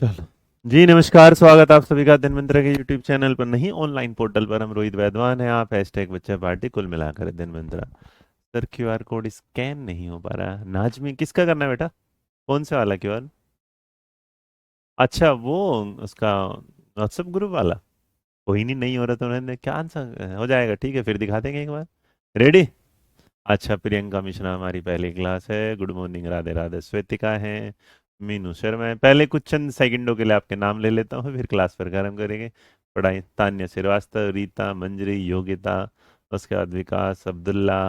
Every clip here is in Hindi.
चलो जी, नमस्कार। स्वागत आप सभी का धन्वंतरि के यूट्यूब चैनल पर, नहीं ऑनलाइन पोर्टल पर। हम रोहित वैद्वान हैं। आप हैशटैग बच्चा पार्टी कुल मिलाकर धन्वंतरा। सर क्यूआर कोड स्कैन नहीं हो पा रहा। नाजमी किसका करना है बेटा? कौन से वाला क्यूआर? अच्छा, वो उसका व्हाट्सएप ग्रुप वाला। कोई नहीं हो रहा तो उन्होंने क्या आंसर हो जाएगा। ठीक है, फिर दिखा देंगे एक बार। रेडी? अच्छा, प्रियंका मिश्रा हमारी पहली क्लास है। Good morning, Radhe Radhe. श्वेतिका है। मीनू शर्मा है। पहले कुछ चंद सेकंडों के लिए आपके नाम ले लेता हूँ, फिर क्लास पर गर्म करेंगे। पढ़ाई तान्या श्रीवास्तव, रीता, मंजरी, योगिता, उसके बाद विकास, अब्दुल्ला,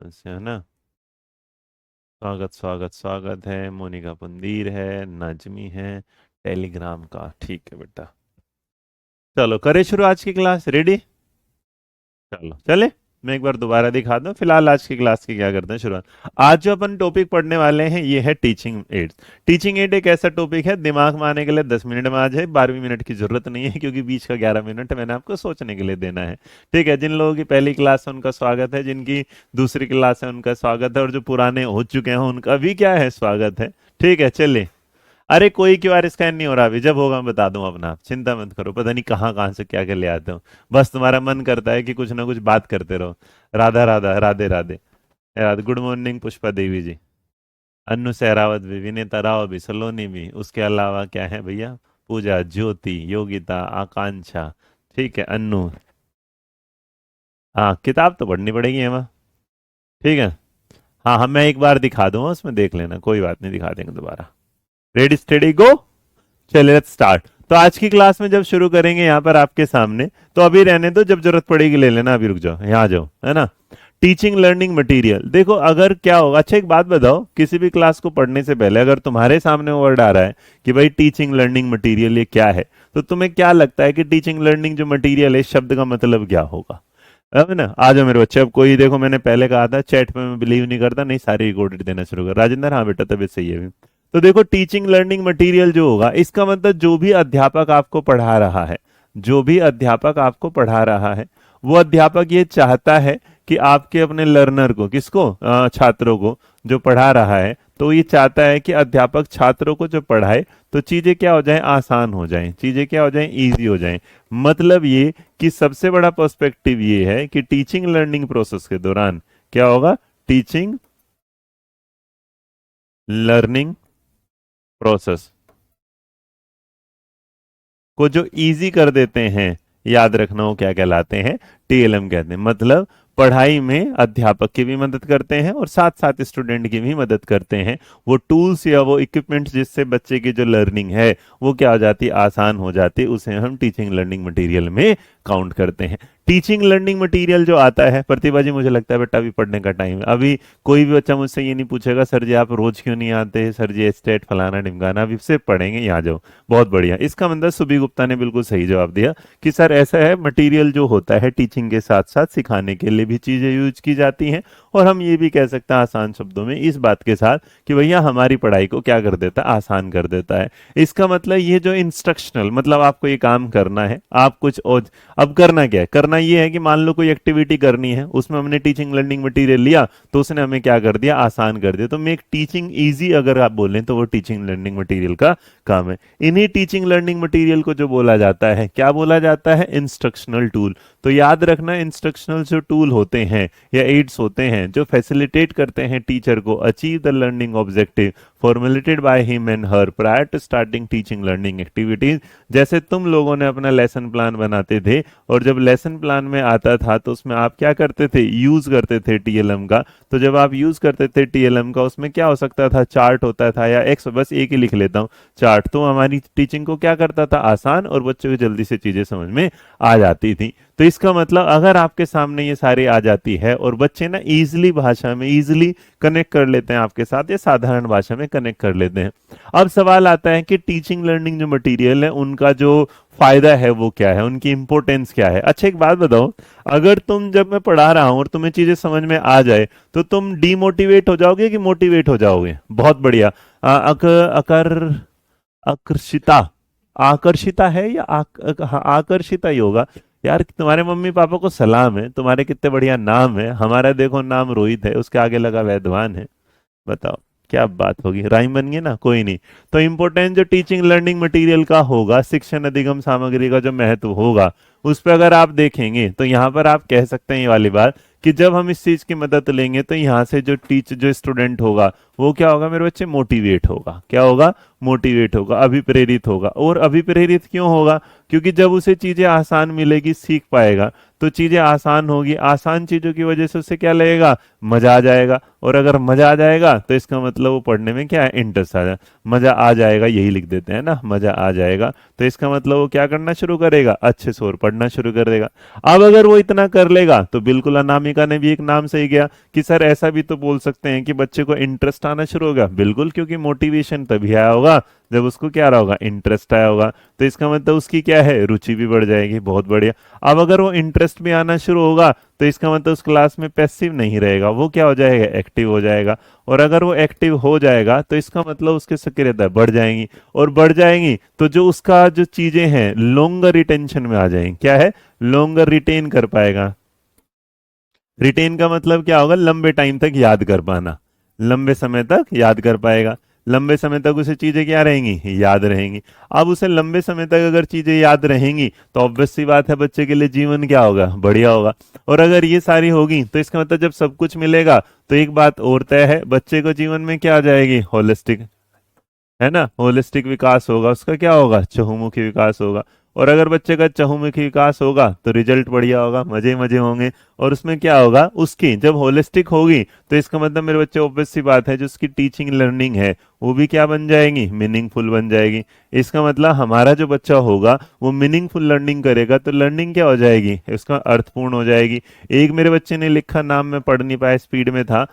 ऐसे है ना। स्वागत स्वागत स्वागत है। मोनिका पुंदीर है, नाजमी है। टेलीग्राम का ठीक है बेटा। चलो करें शुरू आज की क्लास। रेडी? चलो चले। मैं एक बार दोबारा दिखा दूं। फिलहाल आज की क्लास की क्या करते हैं शुरुआत। आज जो अपन टॉपिक पढ़ने वाले हैं ये है टीचिंग एड्स। टीचिंग एड एक ऐसा टॉपिक है, दिमाग में आने के लिए 10 मिनट में आ जाए, 12वीं मिनट की जरूरत नहीं है, क्योंकि बीच का 11 मिनट मैंने आपको सोचने के लिए देना है। ठीक है, जिन लोगों की पहली क्लास है उनका स्वागत है, जिनकी दूसरी क्लास है उनका स्वागत है, और जो पुराने हो चुके हैं उनका भी क्या है, स्वागत है। ठीक है, चलिए। अरे कोई क्यूआर स्कैन नहीं हो रहा। अभी जब होगा मैं बता दूं अपना, आप चिंता मत करो। पता नहीं कहाँ कहाँ से क्या क्या ले आते हो। बस तुम्हारा मन करता है कि कुछ ना कुछ बात करते रहो। राधा राधा, राधे राधे। राधे। गुड मॉर्निंग पुष्पा देवी जी। अन्नू सहरावत भी, विनीता राव भी, सलोनी भी। उसके अलावा क्या है भैया? पूजा, ज्योति, योगिता, आकांक्षा। ठीक है, अन्नू। हाँ, किताब तो पढ़नी पड़ेगी है। ठीक है। हाँ हाँ, मैं एक बार दिखा दूंगा, उसमें देख लेना, कोई बात नहीं, दिखा देंगे दोबारा। रेडी स्टेडी गो। चलिए लेट्स स्टार्ट। तो आज की क्लास में जब शुरू करेंगे यहाँ पर आपके सामने, तो अभी रहने दो, जब जरूरत पड़ेगी ले लेना। अभी रुक जाओ, यहाँ आ जाओ, है ना। Teaching learning material. देखो अगर क्या होगा, अच्छा एक बात बताओ, किसी भी क्लास को पढ़ने से पहले अगर तुम्हारे सामने वर्ड आ रहा है कि भाई टीचिंग लर्निंग मटेरियल ये क्या है, तो तुम्हें क्या लगता है कि टीचिंग लर्निंग जो मटेरियल है, इस शब्द का मतलब क्या होगा? अब ना आ जाओ मेरे बच्चे। अब कोई देखो, मैंने पहले कहा था चैट पे मैं बिलीव नहीं करता, नहीं सारे रिकॉर्डेड देना शुरू कर। राजेंद्र, हाँ बेटा तबीयत सही है अभी। तो देखो, टीचिंग लर्निंग मटेरियल जो होगा, इसका मतलब जो भी अध्यापक आपको पढ़ा रहा है, जो भी अध्यापक आपको पढ़ा रहा है, वो अध्यापक ये चाहता है कि आपके अपने लर्नर को, किसको, छात्रों को जो पढ़ा रहा है, तो ये चाहता है कि अध्यापक छात्रों को जो पढ़ाए तो चीजें क्या हो जाएं, आसान हो जाएं, चीजें क्या हो जाएं, इजी हो जाएं। मतलब ये कि सबसे बड़ा पर्सपेक्टिव ये है कि टीचिंग लर्निंग प्रोसेस के दौरान क्या होगा, टीचिंग लर्निंग प्रोसेस को जो इजी कर देते हैं, याद रखना वो क्या कहलाते हैं, टीएलएम कहते हैं। मतलब पढ़ाई में अध्यापक की भी मदद करते हैं और साथ साथ स्टूडेंट की भी मदद करते हैं। वो टूल्स या वो इक्विपमेंट्स जिससे बच्चे की जो लर्निंग है वो क्या हो जाती, आसान हो जाती, उसे हम टीचिंग लर्निंग मटेरियल में काउंट करते हैं। टीचिंग लर्निंग मटेरियल जो आता है, प्रतिभा जी मुझे लगता है बेटा अभी पढ़ने का टाइम है। अभी कोई भी बच्चा मुझसे ये नहीं पूछेगा सर जी आप रोज क्यों नहीं आते, सर जी स्टेट फलाना ढिमकाना, अभी से पढ़ेंगे, यहाँ जाओ। बहुत बढ़िया। इसका मतलब सुबी गुप्ता ने बिल्कुल सही जवाब दिया कि सर ऐसा है, मटेरियल जो होता है टीचिंग के साथ साथ सिखाने के लिए भी चीजें यूज की जाती हैं। और हम ये भी कह सकते हैं आसान शब्दों में इस बात के साथ कि भैया हमारी पढ़ाई को क्या कर देता है, आसान कर देता है। इसका मतलब ये जो इंस्ट्रक्शनल, मतलब आपको ये काम करना है, आप कुछ और। अब करना क्या है, करना ये है कि मान लो कोई एक्टिविटी करनी है, उसमें हमने टीचिंग लर्निंग मटेरियल लिया तो उसने हमें क्या कर दिया, आसान कर दिया। तो मेक टीचिंग इजी अगर आप बोलें तो वो टीचिंग लर्निंग मटेरियल का काम है। इन्हीं टीचिंग लर्निंग मटेरियल को जो बोला जाता है, क्या बोला जाता है, इंस्ट्रक्शनल टूल। तो याद रखना, इंस्ट्रक्शनल जो टूल होते हैं या एड्स होते हैं जो फैसिलिटेट करते हैं टीचर को achieve the learning objective formulated by him and her prior to starting teaching learning activities. जैसे तुम लोगों ने अपना लेसन प्लान बनाते थे, और जब लेसन प्लान में आता था तो उसमें आप क्या करते थे, यूज करते थे टीएलएम का। तो जब आप यूज करते थे टीएलएम का, उसमें क्या हो सकता था, चार्ट होता था, या एक्स, बस एक ही लिख लेता हूँ, चार्ट। तो हमारी टीचिंग को क्या करता था, आसान, और बच्चों को जल्दी से चीजें समझ में आ जाती थी। तो इसका मतलब अगर आपके सामने ये सारी आ जाती है और बच्चे ना इजिली भाषा में इजिली कनेक्ट कर लेते हैं आपके साथ, या साधारण भाषा में कनेक्ट कर लेते हैं। अब सवाल आता है कि टीचिंग लर्निंग जो मटेरियल है उनका जो फायदा है वो क्या है, उनकी इंपॉर्टेंस क्या है। अच्छा एक बात बताओ, अगर तुम, जब मैं पढ़ा रहा हूं और तुम्हें चीजें समझ में आ जाए, तो तुम डीमोटिवेट हो जाओगे कि मोटिवेट हो जाओगे? बहुत बढ़िया। अकर आकर्षिता, आकर्षिता है या हाँ, आकर्षिता ही होगा। यार तुम्हारे मम्मी पापा को सलाम है, तुम्हारे कितने बढ़िया नाम है। हमारा देखो नाम रोहित है, उसके आगे लगा वैद्वान है। बताओ क्या बात होगी, राइम बन गई ना, कोई नहीं। तो इंपॉर्टेंट जो टीचिंग लर्निंग मटेरियल का होगा, शिक्षण अधिगम सामग्री का जो महत्व होगा, उस पर अगर आप देखेंगे तो यहाँ पर आप कह सकते हैं ये वाली बात कि जब हम इस चीज की मदद लेंगे तो यहाँ से जो स्टूडेंट होगा वो क्या होगा मेरे बच्चे, मोटिवेट होगा। क्या होगा, मोटिवेट होगा, अभिप्रेरित होगा। और अभिप्रेरित क्यों होगा, क्योंकि जब उसे चीजें आसान मिलेगी, सीख पाएगा, तो चीजें आसान होगी, आसान चीजों की वजह से उसे क्या लगेगा, मजा आ जाएगा। और अगर मजा आ जाएगा तो इसका मतलब वो पढ़ने में क्या है, इंटरेस्ट आ जाए। मजा आ जाएगा यही लिख देते हैं ना, मजा आ जाएगा, तो इसका मतलब वो क्या करना शुरू करेगा, अच्छे से और पढ़ना शुरू कर देगा। अब अगर वो इतना कर लेगा तो बिल्कुल अनामिका ने भी एक नाम सही किया कि सर ऐसा भी तो बोल सकते हैं कि बच्चे को इंटरेस्ट आना शुरू होगा। बिल्कुल, क्योंकि मोटिवेशन तभी आया होगा जब उसको क्या रहा होगा, इंटरेस्ट आया होगा। तो इसका मतलब उसकी क्या है, रुचि भी बढ़ जाएगी। बहुत बढ़िया। अब अगर वो इंटरेस्ट भी आना शुरू होगा तो इसका मतलब उस क्लास में पैसिव नहीं रहेगा, वो क्या हो जाएगा, एक्टिव हो जाएगा। और अगर वो एक्टिव हो जाएगा तो इसका मतलब उसकी सक्रियता बढ़ जाएंगी, और बढ़ जाएंगी तो जो उसका जो चीजें हैं लॉन्गर रिटेंशन में आ जाएंगी। क्या है, लॉन्गर रिटेन कर पाएगा। रिटेन का मतलब क्या होगा, लंबे टाइम तक याद कर पाना, लंबे समय तक याद कर पाएगा। लंबे समय तक उसे चीजें क्या रहेंगी, याद रहेंगी। अब उसे लंबे समय तक अगर चीजें याद रहेंगी तो ऑब्वियस सी बात है बच्चे के लिए जीवन क्या होगा, बढ़िया होगा। और अगर ये सारी होगी तो इसका मतलब जब सब कुछ मिलेगा तो एक बात और तय है, बच्चे को जीवन में क्या आ जाएगी, होलिस्टिक, है ना, होलिस्टिक विकास होगा। उसका क्या होगा, चहुमुखी विकास होगा। और अगर बच्चे का चहुमुखी विकास होगा तो रिजल्ट बढ़िया होगा, मजे मजे होंगे। और उसमें क्या होगा, उसकी जब होलिस्टिक होगी तो इसका मतलब मेरे बच्चे ऑब्वियस सी बात है जो उसकी टीचिंग लर्निंग है वो भी क्या बन जाएगी, मीनिंगफुल बन जाएगी। इसका मतलब हमारा जो बच्चा होगा वो मीनिंगफुल लर्निंग करेगा तो लर्निंग क्या हो जाएगी, उसका अर्थपूर्ण हो जाएगी। एक मेरे बच्चे ने लिखा, नाम में पढ़ नहीं पाया, स्पीड में था,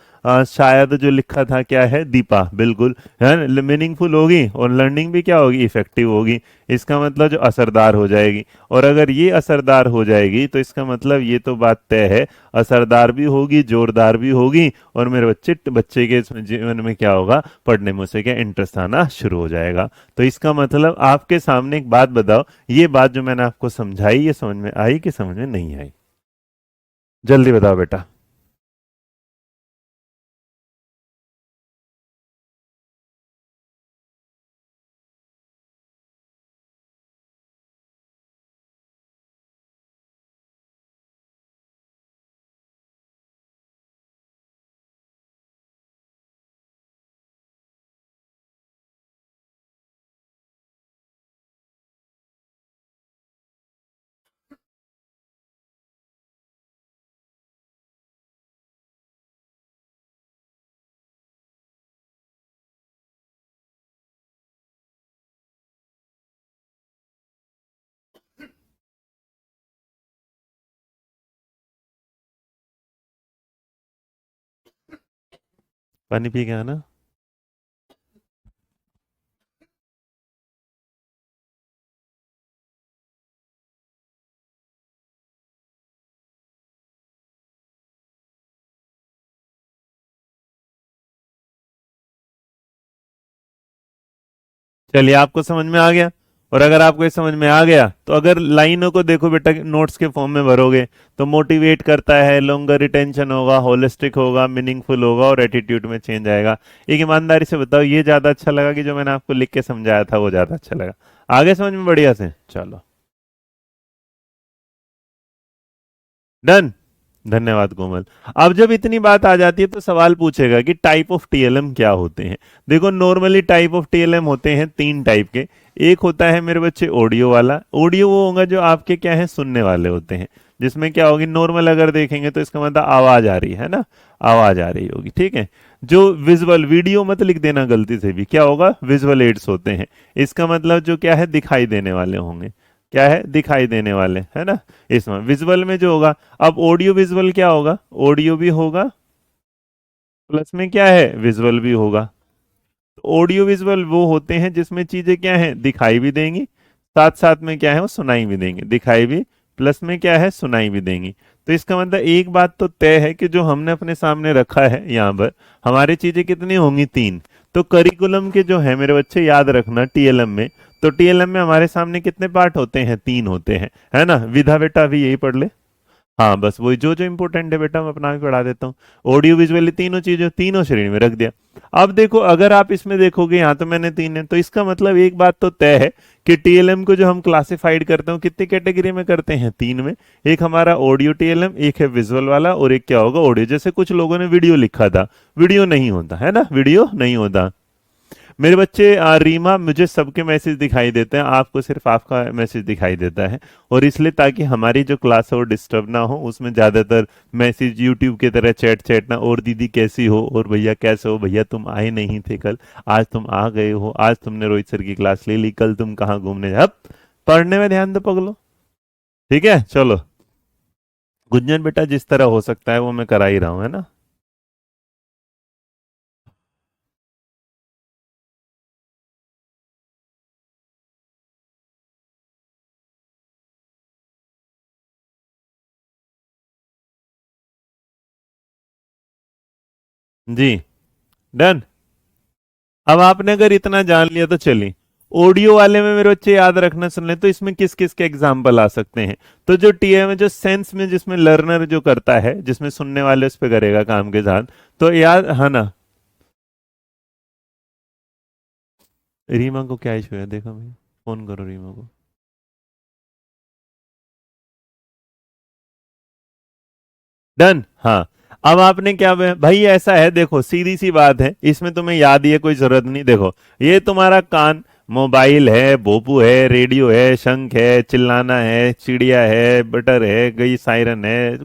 शायद जो लिखा था क्या है, दीपा, बिल्कुल है, मीनिंगफुल होगी और लर्निंग भी क्या होगी, इफेक्टिव होगी। इसका मतलब जो असरदार हो जाएगी। और अगर ये असरदार हो जाएगी तो इसका मतलब ये तो बात तय है, असरदार भी होगी, जोरदार भी होगी, और मेरे बच्चे के जीवन में क्या होगा, पढ़ने में उसे क्या इंटरेस्ट आना शुरू हो जाएगा। तो इसका मतलब आपके सामने एक बात बताओ, ये बात जो मैंने आपको समझाई ये समझ में आई कि समझ में नहीं आई, जल्दी बताओ बेटा। पानी पी के आना। चलिए, आपको समझ में आ गया। और अगर आपको ये समझ में आ गया तो अगर लाइनों को देखो बेटा, नोट्स के फॉर्म में भरोगे तो मोटिवेट करता है, लॉन्गर रिटेंशन होगा, होलिस्टिक होगा, मीनिंगफुल होगा, और एटीट्यूड में चेंज आएगा। एक ईमानदारी से बताओ, ये ज्यादा अच्छा लगा कि जो मैंने आपको लिख के समझाया था वो ज्यादा अच्छा लगा? आगे समझ में बढ़िया से, चलो डन। धन्यवाद कोमल। अब जब इतनी बात आ जाती है तो सवाल पूछेगा कि टाइप ऑफ टीएलएम क्या होते हैं। देखो, नॉर्मली टाइप ऑफ टीएलएम होते हैं तीन टाइप के। एक होता है मेरे बच्चे ऑडियो वाला। ऑडियो वो होगा जो आपके क्या है, सुनने वाले होते हैं, जिसमें क्या होगी, नॉर्मल अगर देखेंगे तो इसका मतलब आवाज आ रही है ना, आवाज आ रही होगी, ठीक है। जो विजुअल, वीडियो मत लिख देना गलती से भी, क्या होगा, विजुअल एड्स होते हैं। इसका मतलब जो क्या है, दिखाई देने वाले होंगे। क्या है, दिखाई देने वाले, है ना। इसमें विजुअल में जो होगा, अब ऑडियो विजुअल क्या होगा, ऑडियो भी होगा प्लस में क्या है, विजुअल भी होगा। ऑडियो विजुअल वो होते हैं जिसमें चीजें क्या है, दिखाई भी देंगी, साथ साथ में क्या है, वो सुनाई भी देंगे। दिखाई भी प्लस में क्या है, सुनाई भी देंगी। तो इसका मतलब एक बात तो तय है कि जो हमने अपने सामने रखा है यहाँ पर, हमारी चीजें कितनी होंगी, तीन। तो करिकुलम के जो है मेरे बच्चे, याद रखना टीएलएम में, तो टीएलएम में हमारे सामने कितने पार्ट होते हैं, तीन होते हैं, है ना। विधा बेटा अभी यही पढ़ ले। हाँ बस वही जो जो इंपॉर्टेंट है बेटा मैं अपना भी पढ़ा देता हूँ। ऑडियो विजुअली तीनों चीजें तीनों श्रेणी में रख दिया। अब देखो अगर आप इसमें देखोगे यहाँ तो मैंने तीन है, तो इसका मतलब एक बात तो तय है कि टीएलएम को जो हम क्लासिफाइड करते हैं कितनी कैटेगरी में करते हैं, तीन में। एक हमारा ऑडियो टीएलएम, एक है विजुअल वाला, और एक क्या होगा ऑडियो। जैसे कुछ लोगों ने वीडियो लिखा था, वीडियो नहीं होता है ना, वीडियो नहीं होता। मेरे बच्चे रीमा, मुझे सबके मैसेज दिखाई देते हैं, आपको सिर्फ आपका मैसेज दिखाई देता है। और इसलिए ताकि हमारी जो क्लास है वो डिस्टर्ब ना हो, उसमें ज्यादातर मैसेज यूट्यूब की तरह चैट चैट ना, और दीदी कैसी हो, और भैया कैसे हो, भैया तुम आए नहीं थे कल, आज तुम आ गए हो, आज तुमने रोहित सर की क्लास ले ली, कल तुम कहाँ घूमने जा। अब पढ़ने में ध्यान दो पगलो, ठीक है। चलो गुंजन बेटा जिस तरह हो सकता है वो मैं करा ही रहा हूँ, है ना। जी डन। अब आपने अगर इतना जान लिया तो चलिए ऑडियो वाले में मेरे बच्चे याद रखना सुन ले, तो इसमें किस किस के एग्जाम्पल आ सकते हैं। तो जो टीए में जो सेंस में जिसमें लर्नर जो करता है, जिसमें सुनने वाले उस पर करेगा काम के साथ, तो याद है ना। रीमा को क्या इशू है देखो, मैं फोन करो रीमा को। डन हाँ। अब आपने क्या भाई ऐसा है, देखो सीधी सी बात है, इसमें तुम्हें याद ही है कोई जरूरत नहीं। देखो ये तुम्हारा कान, मोबाइल है, भोपू है, रेडियो है, शंख है, चिल्लाना है, चिड़िया है, बटर है, गई सायरन है,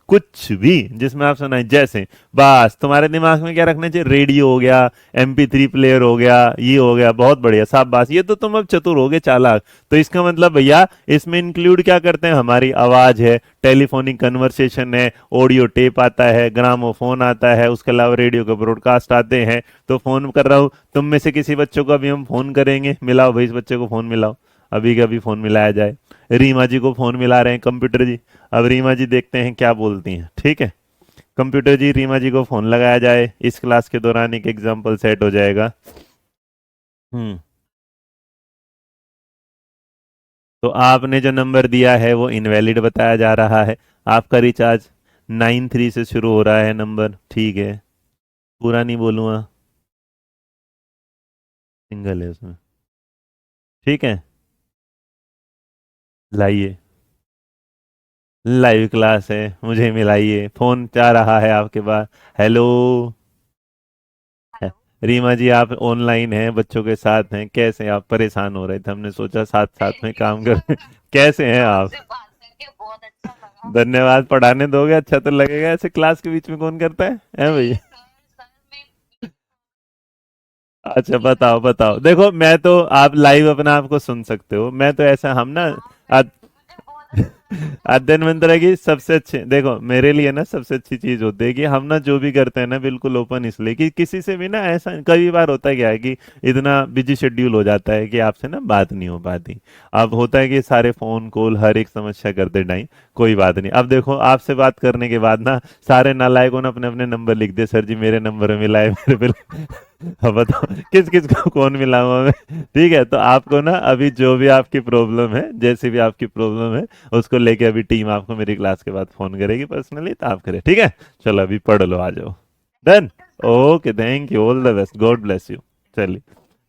कुछ भी जिसमें आप सुनाए, जैसे बस तुम्हारे दिमाग में क्या रखना चाहिए, रेडियो हो गया, MP3 प्लेयर हो गया, ये हो गया, बहुत बढ़िया साहब, बस ये तो तुम अब चतुर हो गए, चालाक। तो इसका मतलब भैया इसमें इंक्लूड क्या करते हैं, हमारी आवाज है, टेलीफोनिक कन्वर्सेशन है, ऑडियो टेप आता है, ग्रामोफोन आता है, उसके अलावा रेडियो के ब्रॉडकास्ट आते हैं। तो फोन कर रहा हूँ, तुम में से किसी बच्चों को अभी हम फोन करेंगे, मिलाओ भाई इस बच्चे को फोन मिलाओ, अभी के अभी फोन मिलाया जाए। रीमा जी को फोन मिला रहे हैं कंप्यूटर जी। अब रीमा जी देखते हैं क्या बोलती हैं, ठीक है। कंप्यूटर जी रीमा जी को फोन लगाया जाए, इस क्लास के दौरान एक एग्जांपल सेट हो जाएगा। हम्म। तो आपने जो नंबर दिया है वो इनवैलिड बताया जा रहा है। आपका रिचार्ज 93 से शुरू हो रहा है नंबर, ठीक है। पूरा नहीं बोलूँगा, सिंगल है उसमें, ठीक है। लाइए, लाइव क्लास है, मुझे मिलाइए, फोन जा रहा है आपके पास। हेलो। रीमा जी आप ऑनलाइन हैं, बच्चों के साथ हैं, कैसे आप, परेशान हो रहे थे, हमने सोचा साथ साथ में काम कर कैसे हैं आप। धन्यवाद, पढ़ाने दोगे, अच्छा तो लगेगा, ऐसे क्लास के बीच में कौन करता है भैया। अच्छा बताओ बताओ, देखो मैं तो, आप लाइव अपना आपको सुन सकते हो, मैं तो ऐसा हम ना अध्ययन मंत्रा की सबसे अच्छे, देखो मेरे लिए ना सबसे अच्छी चीज होती है कि हम ना जो भी करते हैं ना बिल्कुल ओपन, इसलिए कि किसी से भी ना ऐसा कई बार होता है क्या है कि इतना बिजी शेड्यूल हो जाता है कि आपसे ना बात नहीं हो पाती। अब होता है कि सारे फोन कॉल हर एक समस्या करते टाइम, कोई बात नहीं। अब देखो आपसे बात करने के बाद ना सारे नालायकों ने अपने अपने नंबर लिख दिए, सर जी मेरे नंबर में मिला है मेरे पे। अब बताओ किस किस को कौन मिला हुआ मैं, ठीक है। तो आपको ना अभी जो भी आपकी प्रॉब्लम है, जैसी भी आपकी प्रॉब्लम है, उसको लेके अभी टीम आपको मेरी क्लास के बाद फोन करेगी पर्सनली, तो आप करें, ठीक है। चलो अभी पढ़ लो, आ जाओ। Done. Okay thank you, all the best, God bless you. चलिए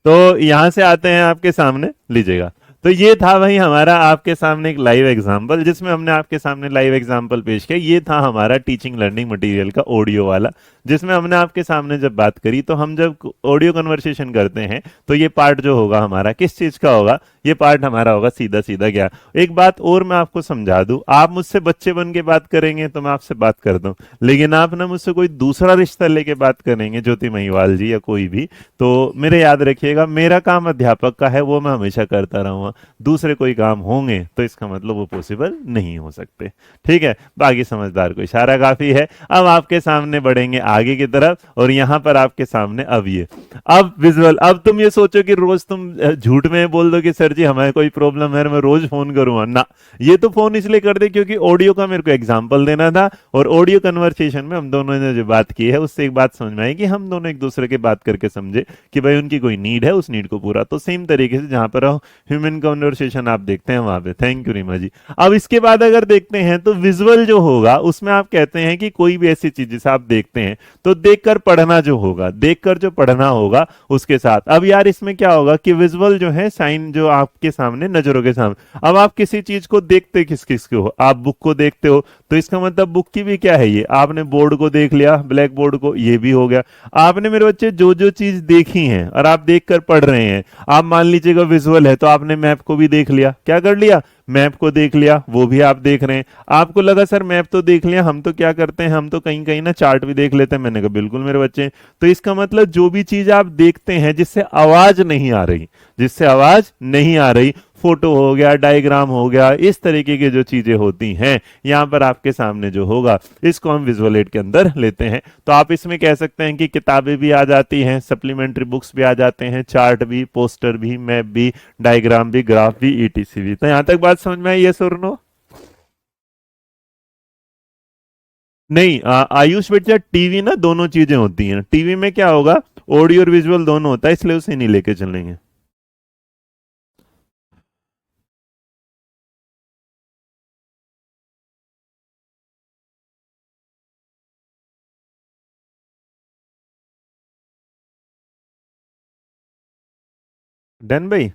तो यहां से आते हैं आपके सामने, लीजिएगा। तो ये था भाई हमारा आपके सामने एक लाइव एग्जांपल, जिसमें हमने आपके सामने लाइव एग्जांपल पेश किया। ये था हमारा टीचिंग लर्निंग मटेरियल का ऑडियो वाला, जिसमें हमने आपके सामने जब बात करी, तो हम जब ऑडियो कन्वर्सेशन करते हैं तो ये पार्ट जो होगा हमारा किस चीज का होगा, ये पार्ट हमारा होगा सीधा सीधा क्या। एक बात और मैं आपको समझा दूं, आप मुझसे बच्चे बन के बात करेंगे तो मैं आपसे बात करता हूं, लेकिन आप ना मुझसे कोई दूसरा रिश्ता लेके बात करेंगे, ज्योति महिवाल जी या कोई भी, तो मेरे याद रखिएगा मेरा काम अध्यापक का है, वो मैं हमेशा करता रहूंगा। दूसरे कोई काम होंगे तो इसका मतलब वो पॉसिबल नहीं हो सकते, ठीक है। बाकी समझदार को इशारा काफी है। अब आपके सामने बढ़ेंगे आगे की तरफ, और यहाँ पर आपके सामने अब ये, अब विजुअल। अब तुम ये सोचो कि रोज तुम झूठ में बोल दो कि सर जी हमें कोई प्रॉब्लम है, मैं रोज फोन करूंगा ना। ये तो फोन इसलिए कर दे क्योंकि ऑडियो का मेरे को एग्जांपल देना था, और ऑडियो कन्वर्सेशन में हम दोनों ने जो बात की है उससे एक बात समझ में आई कि हम दोनों एक दूसरे की बात करके समझे कि भाई उनकी कोई नीड है, उस नीड को पूरा। तो सेम तरीके से जहां पर ह्यूमन कन्वर्सेशन आप देखते हैं वहां पे। थैंक यू रीमा जी। अब इसके बाद अगर देखते हैं तो विजुअल जो होगा उसमें आप कहते हैं कि कोई भी ऐसी चीज जिसे आप देखते हैं तो देखकर पढ़ना जो होगा, देखकर जो पढ़ना होगा उसके साथ। अब यार इसमें क्या होगा कि विजुअल जो है साइन जो आपके सामने, नजरों के सामने। अब आप किसी चीज को देखते किस किस को हो, आप बुक को देखते हो तो इसका मतलब बुक की भी क्या है, ये आपने बोर्ड को देख लिया, ब्लैक बोर्ड को, ये भी हो गया। आपने मेरे बच्चे जो जो चीज देखी है और आप देखकर पढ़ रहे हैं, आप मान लीजिएगा विजुअल है तो आपने मैप को भी देख लिया, क्या कर लिया, मैप को देख लिया, वो भी आप देख रहे हैं। आपको लगा सर मैप तो देख लिया, हम तो क्या करते हैं, हम तो कहीं कहीं ना चार्ट भी देख लेते हैं। मैंने कहा बिल्कुल मेरे बच्चे। तो इसका मतलब जो भी चीज आप देखते हैं जिससे आवाज नहीं आ रही, जिससे आवाज नहीं आ रही, फोटो हो गया, डायग्राम हो गया, इस तरीके की जो चीजें होती हैं यहां पर आपके सामने जो होगा, इसको हम विजुअल एड के अंदर लेते हैं। तो आप इसमें कह सकते हैं कि किताबें भी आ जाती हैं, सप्लीमेंट्री बुक्स भी आ जाते हैं, चार्ट भी, पोस्टर भी, मैप भी, डायग्राम भी, ग्राफ भी, ईटीसी भी। तो यहां तक बात समझ में आई, यस और नो? नहीं आयुष बेटा, टीवी ना दोनों चीजें होती हैं। टीवी में क्या होगा, ऑडियो और विजुअल दोनों होता है, इसलिए उसे नहीं लेके चलेंगे। डन भाई।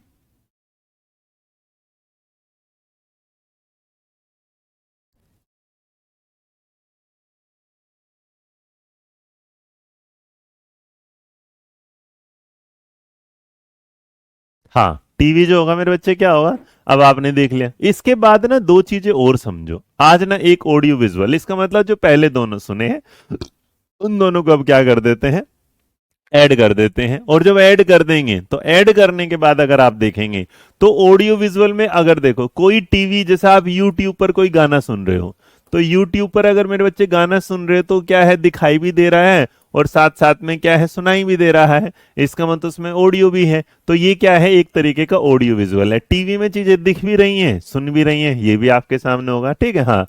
हाँ, टीवी जो होगा मेरे बच्चे क्या होगा, अब आपने देख लिया। इसके बाद ना दो चीजें और समझो आज ना, एक ऑडियो विजुअल, इसका मतलब जो पहले दोनों सुने हैं उन दोनों को अब क्या कर देते हैं, ऐड कर देते हैं। और जब ऐड कर देंगे तो ऐड करने के बाद अगर आप देखेंगे तो ऑडियो विजुअल में अगर देखो कोई टीवी, जैसे आप यूट्यूब पर कोई गाना सुन रहे हो, तो यूट्यूब पर अगर मेरे बच्चे गाना सुन रहे हो तो क्या है, दिखाई भी दे रहा है और साथ साथ में क्या है, सुनाई भी दे रहा है। इसका मतलब उसमें ऑडियो भी है। तो ये क्या है, एक तरीके का ऑडियो विजुअल है। टीवी में चीजें दिख भी रही हैं, सुन भी रही हैं, ये भी आपके सामने होगा, ठीक है। हाँ,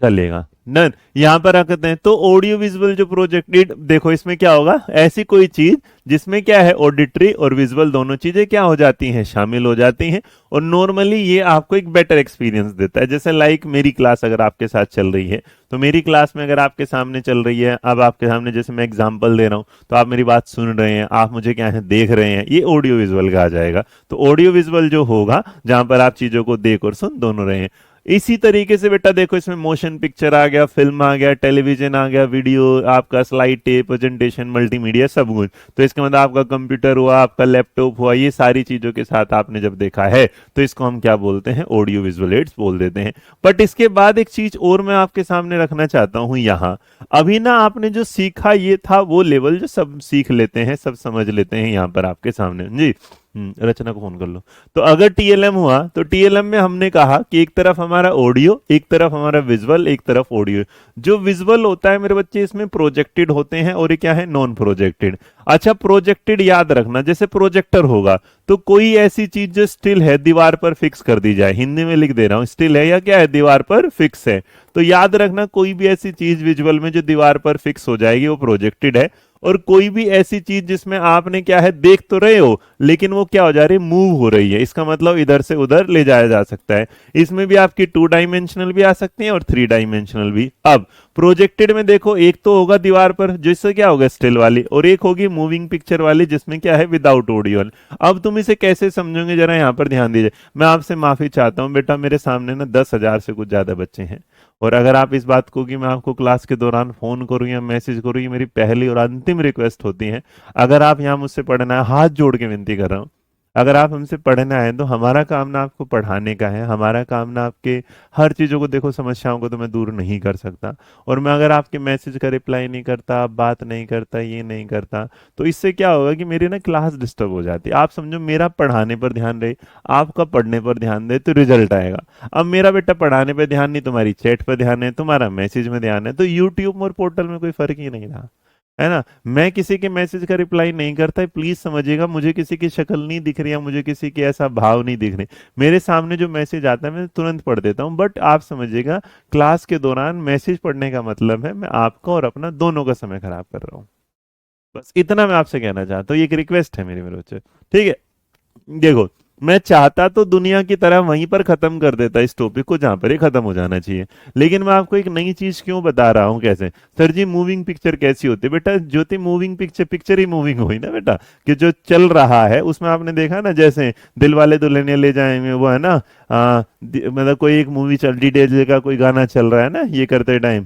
चलेगा डन। यहां पर रखते हैं तो ऑडियो विजुअल जो प्रोजेक्टेड, देखो इसमें क्या होगा, ऐसी कोई चीज जिसमें क्या है, ऑडिटरी और विजुअल दोनों चीजें क्या हो जाती हैं, शामिल हो जाती हैं। और नॉर्मली ये आपको एक बेटर एक्सपीरियंस देता है। जैसे लाइक मेरी क्लास अगर आपके साथ चल रही है, तो मेरी क्लास में अगर आपके सामने चल रही है, अब आपके सामने जैसे मैं एग्जांपल दे रहा हूं, तो आप मेरी बात सुन रहे हैं, आप मुझे क्या है देख रहे हैं, ये ऑडियो विजुअल का आ जाएगा। तो ऑडियो विजुअल जो होगा जहां पर आप चीजों को देख और सुन दोनों रहे हैं। इसी तरीके से बेटा देखो, इसमें मोशन पिक्चर आ गया, फिल्म आ गया, टेलीविजन आ गया, वीडियो, आपका स्लाइड टेप, प्रेजेंटेशन, मल्टीमीडिया, सब कुछ। तो इसका मतलब आपका कंप्यूटर हुआ, आपका लैपटॉप हुआ, ये सारी चीजों के साथ आपने जब देखा है तो इसको हम क्या बोलते हैं, ऑडियो विजुअल एड्स बोल देते हैं। बट इसके बाद एक चीज और मैं आपके सामने रखना चाहता हूं यहाँ। अभी ना आपने जो सीखा ये था वो लेवल जो सब सीख लेते हैं, सब समझ लेते हैं यहाँ पर आपके सामने जी। रचना को फोन कर लो। तो अगर टीएलएम हुआ तो टीएलएम में हमने कहा कि एक तरफ हमारा ऑडियो, एक तरफ हमारा विजुअल, एक तरफ ऑडियो। जो विजुअल होता है मेरे बच्चे इसमें प्रोजेक्टेड होते हैं और ये क्या है, नॉन प्रोजेक्टेड। अच्छा, प्रोजेक्टेड याद रखना, जैसे प्रोजेक्टर होगा तो कोई ऐसी चीज जो स्टिल है दीवार पर फिक्स कर दी जाए, हिंदी में लिख दे रहा हूं, स्टिल है या क्या है, दीवार पर फिक्स है। तो याद रखना कोई भी ऐसी चीज विजुअल में जो दीवार पर फिक्स हो जाएगी वो प्रोजेक्टेड है। और कोई भी ऐसी चीज जिसमें आपने क्या है, देख तो रहे हो लेकिन वो क्या हो जा रही है, मूव हो रही है, इसका मतलब इधर से उधर ले जाया जा सकता है। इसमें भी आपकी 2 डायमेंशनल भी आ सकती है और 3 डायमेंशनल भी। अब प्रोजेक्टेड में देखो, एक तो होगा दीवार पर जिससे क्या होगा, स्टिल वाली, और एक होगी मूविंग पिक्चर वाली जिसमें क्या है, विदाउट ऑडियो। अब तुम इसे कैसे समझोगे, जरा यहाँ पर ध्यान दीजिए। मैं आपसे माफी चाहता हूँ बेटा, मेरे सामने ना 10,000 से कुछ ज्यादा बच्चे हैं, और अगर आप इस बात को कि मैं आपको क्लास के दौरान फोन करूं या मैसेज करूं, ये मेरी पहली और अंतिम रिक्वेस्ट होती है। अगर आप यहाँ मुझसे पढ़ना है, हाथ जोड़ के विनती कर रहा हूं, अगर आप हमसे पढ़ना है तो हमारा काम ना आपको पढ़ाने का है, हमारा काम ना आपके हर चीजों को, देखो समस्याओं को तो मैं दूर नहीं कर सकता, और मैं अगर आपके मैसेज का रिप्लाई नहीं करता, बात नहीं करता, ये नहीं करता, तो इससे क्या होगा कि मेरी ना क्लास डिस्टर्ब हो जाती है। आप समझो, मेरा पढ़ाने पर ध्यान रहे, आपका पढ़ने पर ध्यान दे तो रिजल्ट आएगा। अब मेरा बेटा पढ़ाने पर ध्यान नहीं, तुम्हारी चैट पर ध्यान है, तुम्हारा मैसेज में ध्यान है, तो यूट्यूब और पोर्टल में कोई फर्क ही नहीं रहा, है ना। मैं किसी के मैसेज का रिप्लाई नहीं करता, प्लीज समझिएगा, मुझे किसी की शक्ल नहीं दिख रही है, मुझे किसी के ऐसा भाव नहीं दिख रहे, मेरे सामने जो मैसेज आता है मैं तुरंत पढ़ देता हूं। बट आप समझिएगा, क्लास के दौरान मैसेज पढ़ने का मतलब है मैं आपका और अपना दोनों का समय खराब कर रहा हूं। बस इतना मैं आपसे कहना चाहता हूँ, ये एक रिक्वेस्ट है मेरी, मेरे बच्चे, ठीक है। देखो, मैं चाहता तो दुनिया की तरह वहीं पर खत्म कर देता इस टॉपिक को जहां पर ये खत्म हो जाना चाहिए, लेकिन मैं आपको एक नई चीज क्यों बता रहा हूँ कैसे। सर जी मूविंग पिक्चर कैसी होती है? बेटा ज्योति, मूविंग पिक्चर पिक्चर ही मूविंग हुई ना बेटा, कि जो चल रहा है उसमें आपने देखा ना, जैसे दिल वाले दुल्हनिया ले जाएंगे वो है ना, मतलब कोई एक मूवी चल, डीजे का कोई गाना चल रहा है ना ये करते टाइम,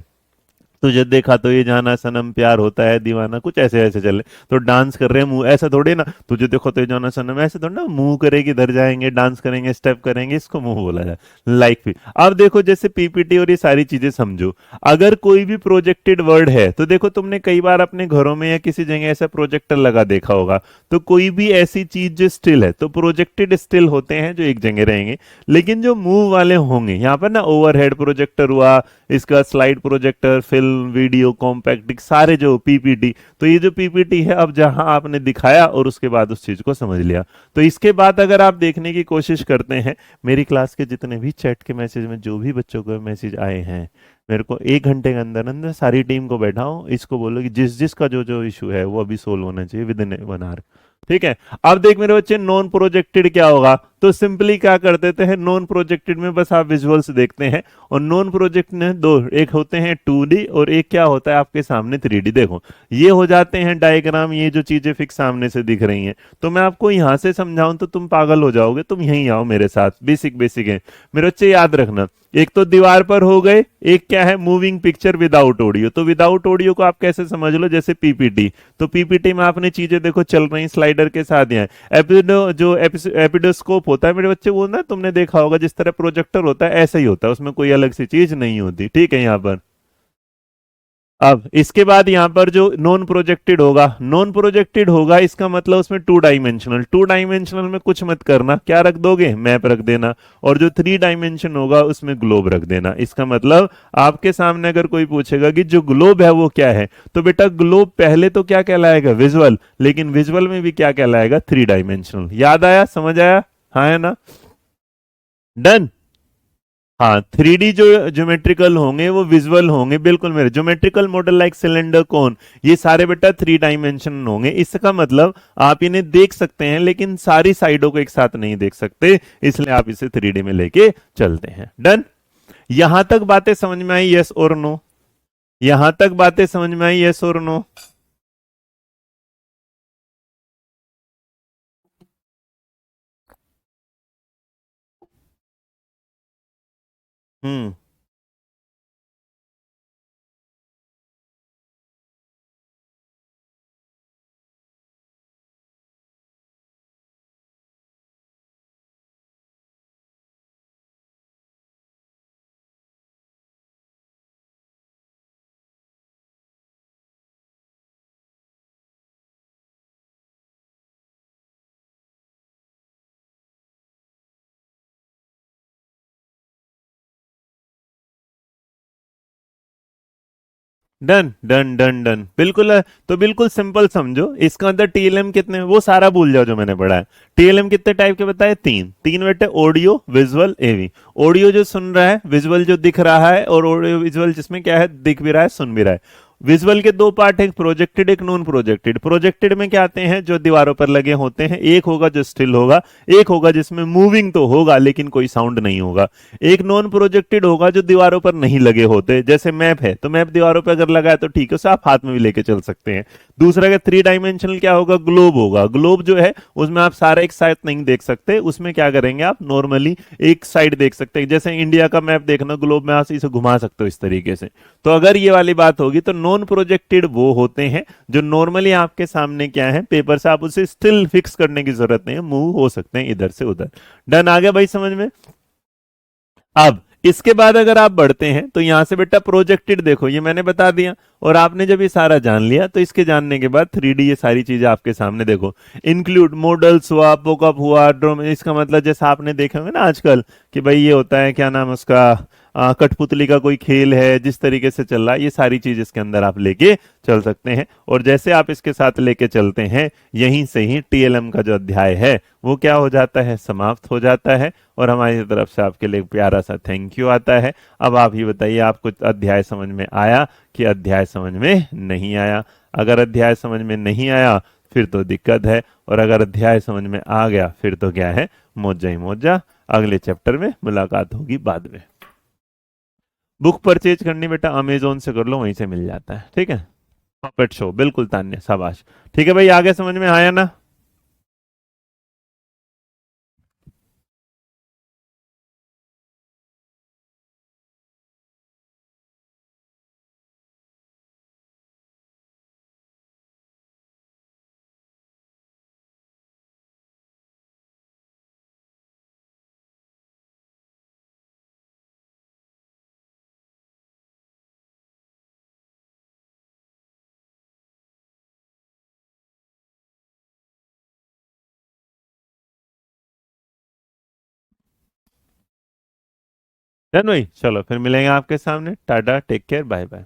तुझे देखा तो ये जाना सनम प्यार होता है दीवाना, कुछ ऐसे ऐसे चल रहे, तो डांस कर रहे हैं मुंह ऐसा थोड़े ना, तुझे देखो तो ये जाना सनम ऐसे थोड़ा ना, मुंह करेगी इधर जाएंगे डांस करेंगे स्टेप करेंगे, इसको मुंह बोला जाए। लाइक भी अब देखो जैसे पीपीटी और ये सारी चीजें समझो, अगर कोई भी प्रोजेक्टेड वर्ड है तो देखो तुमने कई बार अपने घरों में या किसी जगह ऐसा प्रोजेक्टर लगा देखा होगा, तो कोई भी ऐसी चीज जो स्टिल है तो प्रोजेक्टेड स्टिल होते हैं जो एक जगह रहेंगे, लेकिन जो मूव वाले होंगे यहाँ पर ना, ओवरहेड प्रोजेक्टर हुआ, इसका slide projector, film, video, compact, सारे जो पीपीटी, तो ये जो पीपीटी है अब जहां आपने दिखाया और उसके बाद उस चीज को समझ लिया, तो इसके बाद अगर आप देखने की कोशिश करते हैं, मेरी क्लास के जितने भी चैट के मैसेज में जो भी बच्चों को मैसेज आए हैं, मेरे को 1 घंटे के अंदर अंदर सारी टीम को बैठाओ, इसको बोलो कि जिस जिसका जो जो इशू है वो अभी सोल्व होना चाहिए विद इन 1 आवर। ठीक है। अब देख मेरे बच्चे, नॉन प्रोजेक्टेड क्या होगा, तो सिंपली क्या कर देते हैं, नॉन प्रोजेक्टेड में बस आप विजुअल्स देखते हैं, और नॉन प्रोजेक्ट में दो, एक होते हैं 2D और एक क्या होता है आपके सामने 3D। देखो ये हो जाते हैं डायग्राम, ये जो चीजें फिक्स सामने से दिख रही हैं, तो मैं आपको यहां से समझाऊं तो तुम पागल हो जाओगे, तुम यहीं आओ मेरे साथ, बेसिक बेसिक है मेरे बच्चे, याद रखना। एक तो दीवार पर हो गए, एक क्या है मूविंग पिक्चर विदाउट ऑडियो, तो विदाउट ऑडियो को आप कैसे समझ लो, जैसे पीपीटी, तो पीपीटी में आपने चीजें देखो चल रही स्लाइडर के साथ, यहाँ एपिडोस्कोप होता है मेरे बच्चे, वो ना तुमने देखा होगा जिस तरह प्रोजेक्टर होता है ऐसा ही होता है, उसमें कोई अलग सी चीज नहीं होती। ठीक है यहाँ पर। अब इसके बाद यहां पर जो नॉन प्रोजेक्टेड होगा, नॉन प्रोजेक्टेड होगा इसका मतलब उसमें 2 डायमेंशनल, 2 डायमेंशनल में कुछ मत करना, क्या रख दोगे, मैप रख देना, और जो 3 डायमेंशन होगा उसमें ग्लोब रख देना। इसका मतलब आपके सामने अगर कोई पूछेगा कि जो ग्लोब है वो क्या है, तो बेटा ग्लोब पहले तो क्या कहलाएगा, विजुअल, लेकिन विजुअल में भी क्या कहलाएगा, 3 डायमेंशनल। याद आया, समझ आया, हाँ है ना, डन। हाँ, 3D जो ज्योमेट्रिकल होंगे वो विजुअल होंगे, बिल्कुल मेरे, ज्योमेट्रिकल मॉडल लाइक सिलेंडर कोन, ये सारे बेटा 3 डायमेंशन होंगे। इसका मतलब आप इन्हें देख सकते हैं लेकिन सारी साइडों को एक साथ नहीं देख सकते, इसलिए आप इसे 3D में लेके चलते हैं। डन। यहां तक बातें समझ में आई, यस और नो? यहां तक बातें समझ में आई, यस और नो? हम्म। डन डन डन डन, बिल्कुल है। तो बिल्कुल सिंपल समझो, इसका अंदर टीएलएम कितने, वो सारा भूल जाओ जो मैंने पढ़ा है। टीएलएम कितने टाइप के बताए, तीन तीन बेटे, ऑडियो, विजुअल, एवी। ऑडियो जो सुन रहा है, विजुअल जो दिख रहा है, और ऑडियो विजुअल जिसमें क्या है, दिख भी रहा है सुन भी रहा है। विजुअल के दो पार्ट है, प्रोजेक्टेड एक नॉन प्रोजेक्टेड। प्रोजेक्टेड में क्या आते हैं, जो दीवारों पर लगे होते हैं, एक होगा जो स्टिल होगा, एक होगा जिसमें मूविंग तो होगा लेकिन कोई साउंड नहीं होगा, एक नॉन प्रोजेक्टेड होगा जो दीवारों पर नहीं लगे होते, जैसे मैप है, तो मैप दीवारों पर अगर लगा है तो ठीक है, उसे आप हाथ में भी लेके चल सकते हैं। दूसरा का 3 डायमेंशनल क्या होगा, ग्लोब होगा। ग्लोब जो है उसमें आप सारा एक साइड नहीं देख सकते, उसमें क्या करेंगे आप नॉर्मली एक साइड देख सकते हैं, जैसे इंडिया का मैप देखना, ग्लोब में आप इसे घुमा सकते हो इस तरीके से। तो अगर ये वाली बात होगी तो नॉन प्रोजेक्टेड वो होते हैं जो नॉर्मली आपके सामने क्या है, पेपर से आप उसे स्टिल फिक्स करने की जरूरत नहीं है, मूव हो सकते हैं इधर से उधर। डन, आ गया भाई समझ में? अब इसके बाद अगर आप बढ़ते हैं तो यहां से बेटा प्रोजेक्टेड देखो, ये मैंने बता दिया, और आपने जब ये सारा जान लिया तो इसके जानने के बाद 3D ये सारी चीजें आपके सामने देखो, इंक्लूड मॉडल्स हुआ, पोकअप हुआ, ड्रोम, इसका मतलब जैसा आपने देखे होंगे ना आजकल कि भाई ये होता है क्या नाम उसका, कठपुतली का कोई खेल है, जिस तरीके से चल रहा है, ये सारी चीज इसके अंदर आप लेके चल सकते हैं। और जैसे आप इसके साथ लेके चलते हैं, यहीं से ही टीएलएम का जो अध्याय है वो क्या हो जाता है, समाप्त हो जाता है, और हमारी तरफ से आपके लिए प्यारा सा थैंक यू आता है। अब आप ही बताइए, आपको अध्याय समझ में आया कि अध्याय समझ में नहीं आया? अगर अध्याय समझ में नहीं आया फिर तो दिक्कत है। और अगर अध्याय समझ में आ गया फिर तो क्या है, मौजा ही मौजा। अगले चैप्टर में मुलाकात होगी बाद में। बुक परचेज करनी बेटा अमेजोन से कर लो, वहीं से मिल जाता है, ठीक है। पॉपेट शो, बिल्कुल तान्या, शाबाश। ठीक है भाई, आगे समझ में आया ना। डन भाई, चलो फिर मिलेंगे आपके सामने। Tata, take care, bye bye.